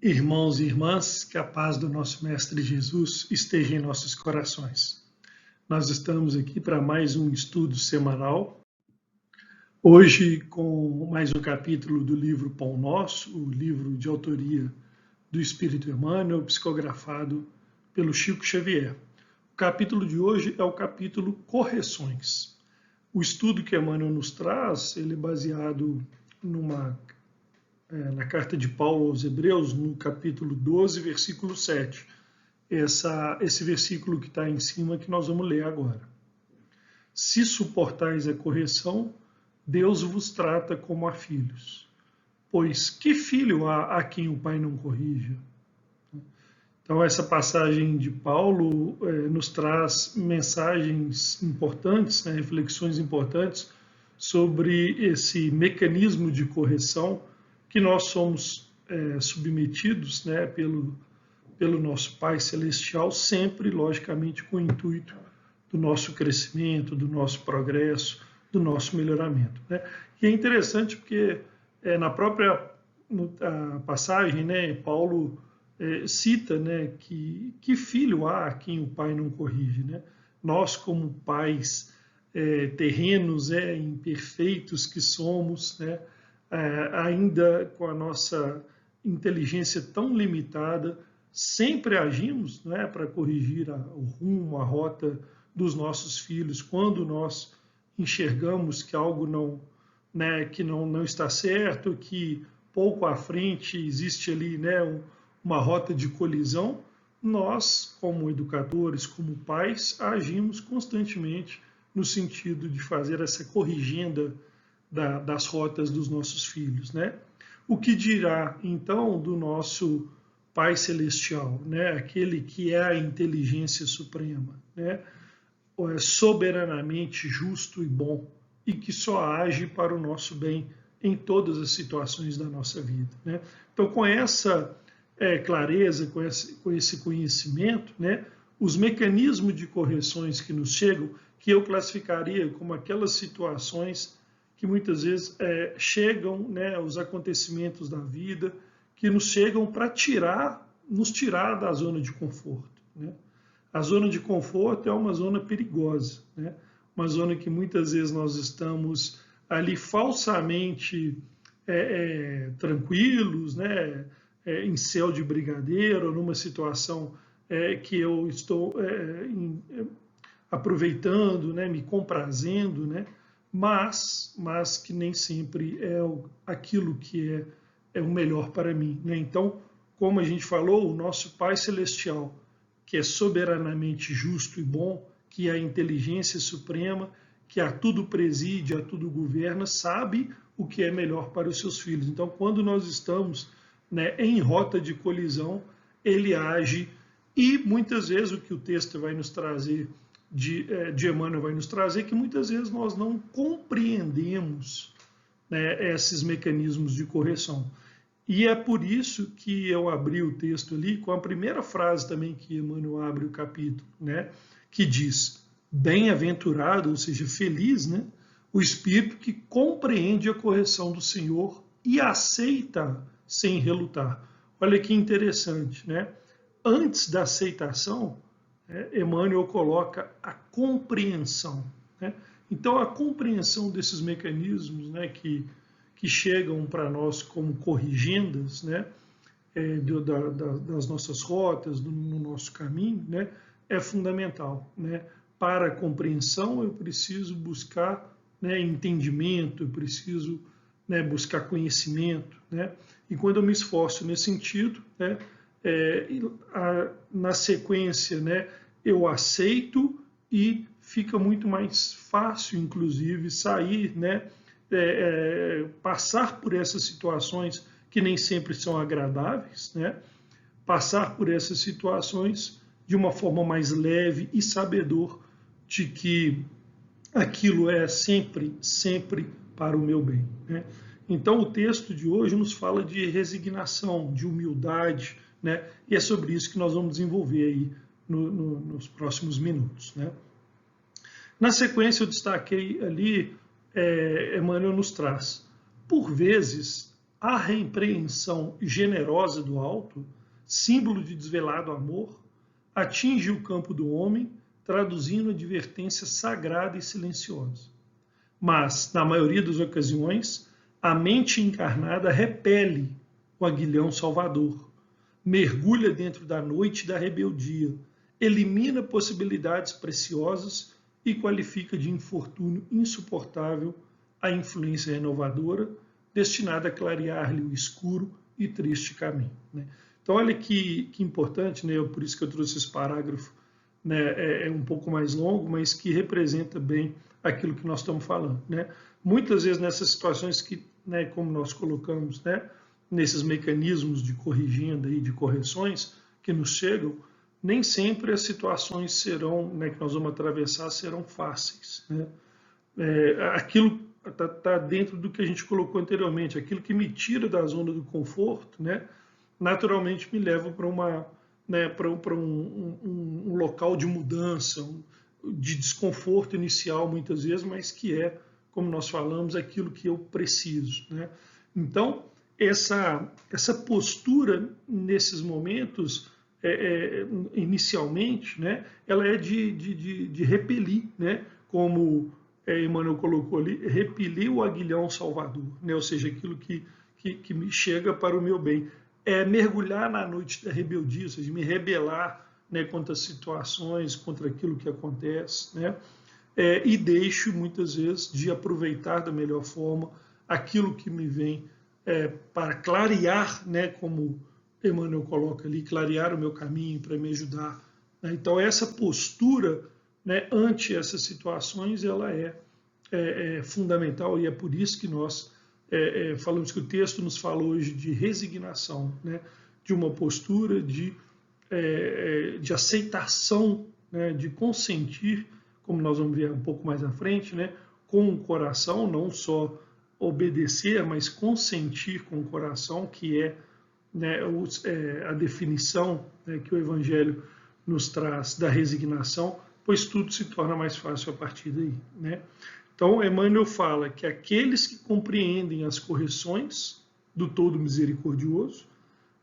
Irmãos e irmãs, que a paz do nosso Mestre Jesus esteja em nossos corações. Nós estamos aqui para mais um estudo semanal, hoje com mais um capítulo do livro Pão Nosso, o livro de autoria do Espírito Emmanuel, psicografado pelo Chico Xavier. O capítulo de hoje é o capítulo Correções. O estudo que Emmanuel nos traz, ele é baseado na carta de Paulo aos Hebreus, no capítulo 12, versículo 7. Esse versículo que está em cima que nós vamos ler agora. Se suportais a correção, Deus vos trata como a filhos. Pois que filho há a quem o pai não corrija? Então essa passagem de Paulo nos traz mensagens importantes, né, reflexões importantes sobre esse mecanismo de correção que nós somos submetidos, né, pelo nosso Pai Celestial, sempre, logicamente, com o intuito do nosso crescimento, do nosso progresso, do nosso melhoramento. Né? E é interessante porque na própria passagem, né, Paulo cita, né, que filho há a quem o pai não corrige. Né? Nós, como pais terrenos, imperfeitos que somos, né, ainda com a nossa inteligência tão limitada, sempre agimos, né, para corrigir o rumo, a rota dos nossos filhos, quando nós enxergamos que algo que não está certo, que pouco à frente existe ali, né, uma rota de colisão, nós, como educadores, como pais, agimos constantemente no sentido de fazer essa corrigenda das rotas dos nossos filhos, né? O que dirá, então, do nosso Pai Celestial, né? Aquele que é a inteligência suprema, né? É soberanamente justo e bom e que só age para o nosso bem em todas as situações da nossa vida, né? Então, com essa clareza, com esse conhecimento, né? Os mecanismos de correções que nos chegam, que eu classificaria como aquelas situações que muitas vezes chegam, né, os acontecimentos da vida, que nos chegam para nos tirar da zona de conforto. Né? A zona de conforto é uma zona perigosa, né? Uma zona que muitas vezes nós estamos ali falsamente tranquilos, né? Em céu de brigadeiro, numa situação que eu estou aproveitando, né? Me comprazendo, né? Mas que nem sempre é aquilo que é o melhor para mim. Né? Então, como a gente falou, o nosso Pai Celestial, que é soberanamente justo e bom, que é a inteligência suprema, que a tudo preside, a tudo governa, sabe o que é melhor para os seus filhos. Então, quando nós estamos, né, em rota de colisão, ele age e muitas vezes o que o texto vai nos trazer de Emmanuel vai nos trazer, que muitas vezes nós não compreendemos, né, esses mecanismos de correção. E é por isso que eu abri o texto ali com a primeira frase também que Emmanuel abre o capítulo, né, que diz: bem-aventurado, ou seja, feliz, né, o espírito que compreende a correção do Senhor e aceita sem relutar. Olha que interessante, né? Antes da aceitação, Emmanuel coloca a compreensão. Né? Então, a compreensão desses mecanismos, né, que chegam para nós como corrigendas, né, das nossas rotas, no nosso caminho, né, é fundamental. Né? Para a compreensão, eu preciso buscar, né, entendimento, eu preciso, né, buscar conhecimento. Né? E quando eu me esforço nesse sentido, né, na sequência, né, eu aceito e fica muito mais fácil, inclusive, sair, né, passar por essas situações que nem sempre são agradáveis, né, passar por essas situações de uma forma mais leve e sabedor de que aquilo é sempre, sempre para o meu bem. Né? Então, o texto de hoje nos fala de resignação, de humildade, né? E é sobre isso que nós vamos desenvolver aí nos próximos minutos. Né? Na sequência, eu destaquei ali, Emmanuel nos traz: por vezes, a repreensão generosa do alto, símbolo de desvelado amor, atinge o campo do homem, traduzindo advertência sagrada e silenciosa. Mas, na maioria das ocasiões, a mente encarnada repele o aguilhão salvador, mergulha dentro da noite da rebeldia, elimina possibilidades preciosas e qualifica de infortúnio insuportável a influência renovadora, destinada a clarear-lhe o escuro e triste caminho. Então, olha que importante, por isso que eu trouxe esse parágrafo, é um pouco mais longo, mas que representa bem aquilo que nós estamos falando. Muitas vezes nessas situações que, como nós colocamos, nesses mecanismos de corrigenda e de correções que nos chegam, nem sempre as situações serão, que nós vamos atravessar, serão fáceis. Aquilo está dentro do que a gente colocou anteriormente, aquilo que me tira da zona do conforto, naturalmente me leva para um local de mudança, de desconforto inicial muitas vezes, mas que é, como nós falamos, aquilo que eu preciso. Então, essa postura nesses momentos, inicialmente, ela é de repelir, como Emmanuel colocou ali, repelir o aguilhão salvador, ou seja, aquilo que me chega para o meu bem. É mergulhar na noite da rebeldia, ou seja, me rebelar contra as situações, contra aquilo que acontece, e deixo muitas vezes de aproveitar da melhor forma aquilo que me vem para clarear, como Emmanuel coloca ali, clarear o meu caminho para me ajudar. Então essa postura ante essas situações, ela é fundamental, e é por isso que nós falamos que o texto nos fala hoje de resignação, de uma postura de aceitação, de consentir, como nós vamos ver um pouco mais à frente, com o coração, não só obedecer, mas consentir com o coração, que é a definição que o Evangelho nos traz da resignação, pois tudo se torna mais fácil a partir daí. Então, Emmanuel fala que aqueles que compreendem as correções do Todo Misericordioso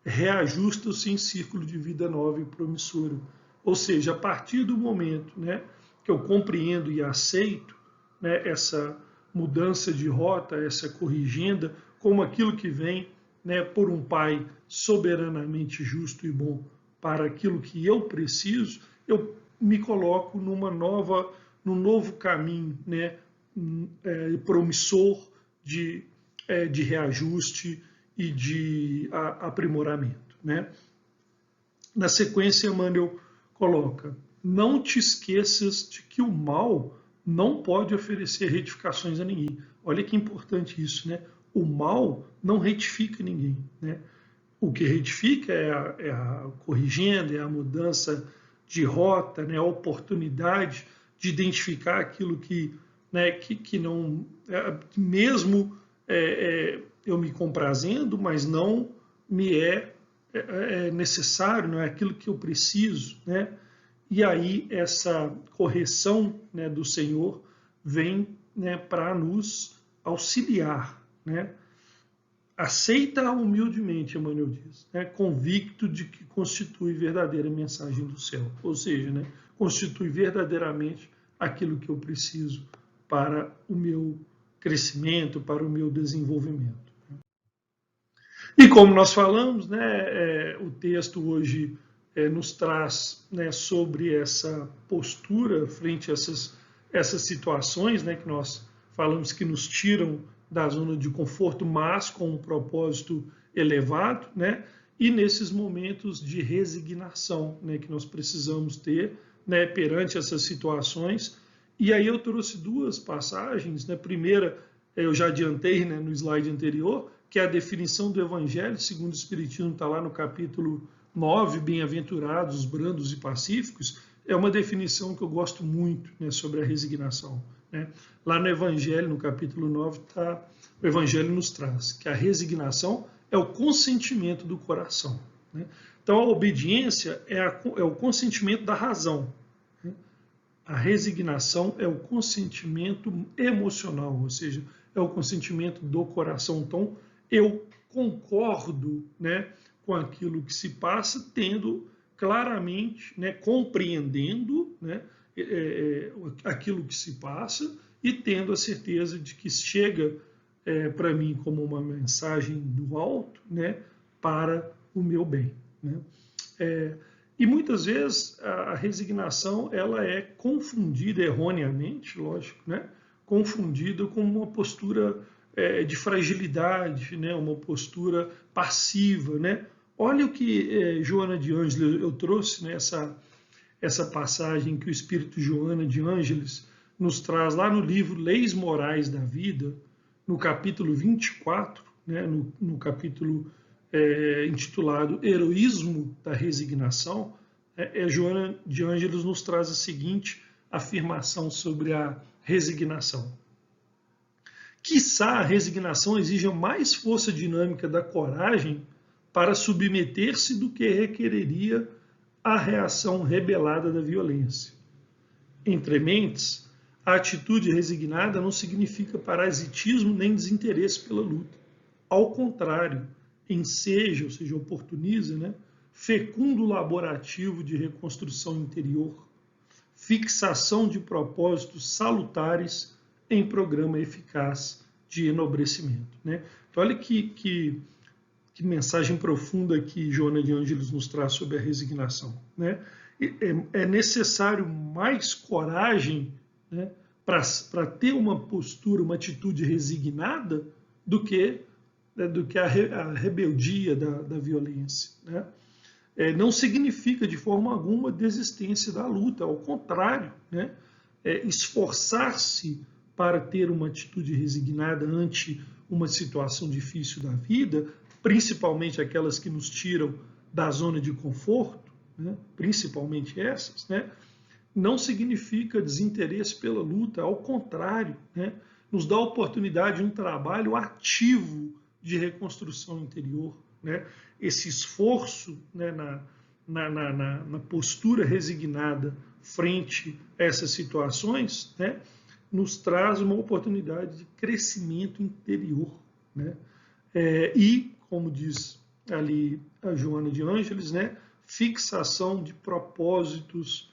reajustam-se em círculo de vida nova e promissora. Ou seja, a partir do momento que eu compreendo e aceito essa mudança de rota, essa corrigenda, como aquilo que vem por um Pai soberanamente justo e bom para aquilo que eu preciso, eu me coloco num novo caminho promissor de reajuste e de aprimoramento. Na sequência, Emmanuel coloca: não te esqueças de que o mal não pode oferecer retificações a ninguém. Olha que importante isso, O mal não retifica ninguém, O que retifica é a corrigenda, é a mudança de rota, a oportunidade de identificar aquilo que não, mesmo eu me comprazendo, mas não me é necessário, não é aquilo que eu preciso, E aí essa correção do Senhor vem para nos auxiliar, Aceita humildemente, Emmanuel diz, convicto de que constitui verdadeira mensagem do céu, ou seja, constitui verdadeiramente aquilo que eu preciso para o meu crescimento, para o meu desenvolvimento. E como nós falamos, o texto hoje nos traz sobre essa postura frente a essas situações que nós falamos que nos tiram da zona de conforto, mas com um propósito elevado, e nesses momentos de resignação que nós precisamos ter perante essas situações. E aí eu trouxe duas passagens. Primeira, eu já adiantei no slide anterior, que é a definição do Evangelho segundo o Espiritismo, está lá no capítulo 9, Bem-aventurados, os brandos e pacíficos. É uma definição que eu gosto muito sobre a resignação. Lá no Evangelho, no capítulo 9, o Evangelho nos traz que a resignação é o consentimento do coração. Então, a obediência é o consentimento da razão. A resignação é o consentimento emocional, ou seja, é o consentimento do coração. Então, eu concordo, né, com aquilo que se passa, tendo claramente, né, compreendendo, né, aquilo que se passa e tendo a certeza de que chega para mim como uma mensagem do alto, né, para o meu bem, né? E muitas vezes a resignação ela é confundida erroneamente, lógico, né, confundida com uma postura de fragilidade, né, uma postura passiva, né? Olha o que Joana de Ângeles, eu trouxe, né, essa passagem que o Espírito Joana de Ângeles nos traz lá no livro Leis Morais da Vida, no capítulo 24, né, no capítulo intitulado Heroísmo da Resignação. Joana de Ângeles nos traz a seguinte afirmação sobre a resignação. Quiçá a resignação exija mais força dinâmica da coragem para submeter-se do que requereria a reação rebelada da violência. Entre mentes, a atitude resignada não significa parasitismo nem desinteresse pela luta. Ao contrário, enseja, ou seja, oportuniza, né, fecundo laborativo de reconstrução interior, fixação de propósitos salutares em programa eficaz de enobrecimento, né? Então, olha que mensagem profunda que Joana de Ângeles nos traz sobre a resignação, né? É necessário mais coragem, né, para ter uma postura, uma atitude resignada do que a rebeldia da violência, né? Não significa de forma alguma desistência da luta, ao contrário, né? Esforçar-se para ter uma atitude resignada ante uma situação difícil da vida, principalmente aquelas que nos tiram da zona de conforto, né? Principalmente essas, né? Não significa desinteresse pela luta, ao contrário, né? Nos dá a oportunidade de um trabalho ativo de reconstrução interior, né? Esse esforço, né, na postura resignada frente a essas situações, né, nos traz uma oportunidade de crescimento interior, né? E, como diz ali a Joana de Ângeles, né, fixação de propósitos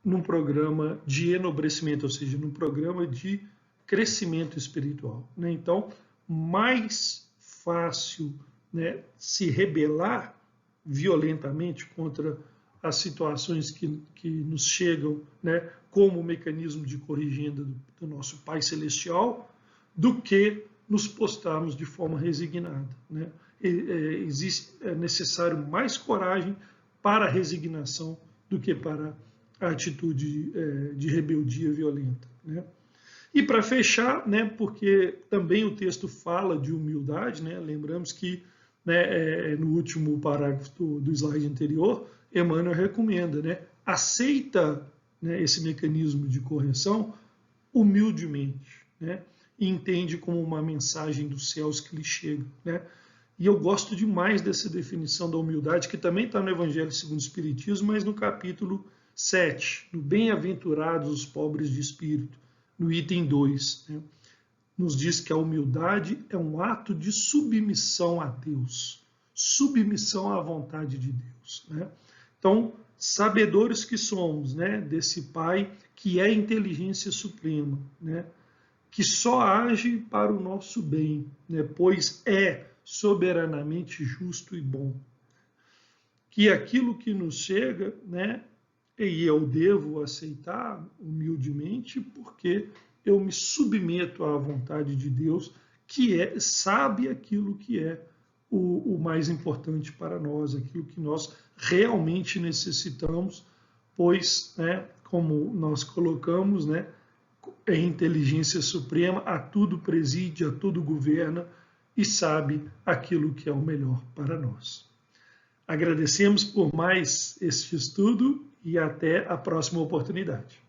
num programa de enobrecimento, ou seja, num programa de crescimento espiritual, né? Então, mais fácil, né, se rebelar violentamente contra as situações que nos chegam, né, como mecanismo de corrigenda do nosso Pai Celestial, do que nos postarmos de forma resignada, né? É necessário mais coragem para a resignação do que para a atitude de rebeldia violenta, né? E para fechar, né, porque também o texto fala de humildade, né, lembramos que, né, no último parágrafo do slide anterior, Emmanuel recomenda, né, aceita, né, esse mecanismo de correção humildemente, né, e entende como uma mensagem dos céus que lhe chega, né? E eu gosto demais dessa definição da humildade, que também está no Evangelho segundo o Espiritismo, mas no capítulo 7, no Bem-aventurados os pobres de espírito, no item 2, né, nos diz que a humildade é um ato de submissão a Deus, submissão à vontade de Deus, né? Então, sabedores que somos, né, desse Pai que é inteligência suprema, né, que só age para o nosso bem, né, pois é soberanamente justo e bom. Que aquilo que nos chega, né, e eu devo aceitar humildemente, porque eu me submeto à vontade de Deus, que sabe aquilo que é o mais importante para nós, aquilo que nós realmente necessitamos, pois, né, como nós colocamos, né, é inteligência suprema, a tudo preside, a tudo governa e sabe aquilo que é o melhor para nós. Agradecemos por mais este estudo e até a próxima oportunidade.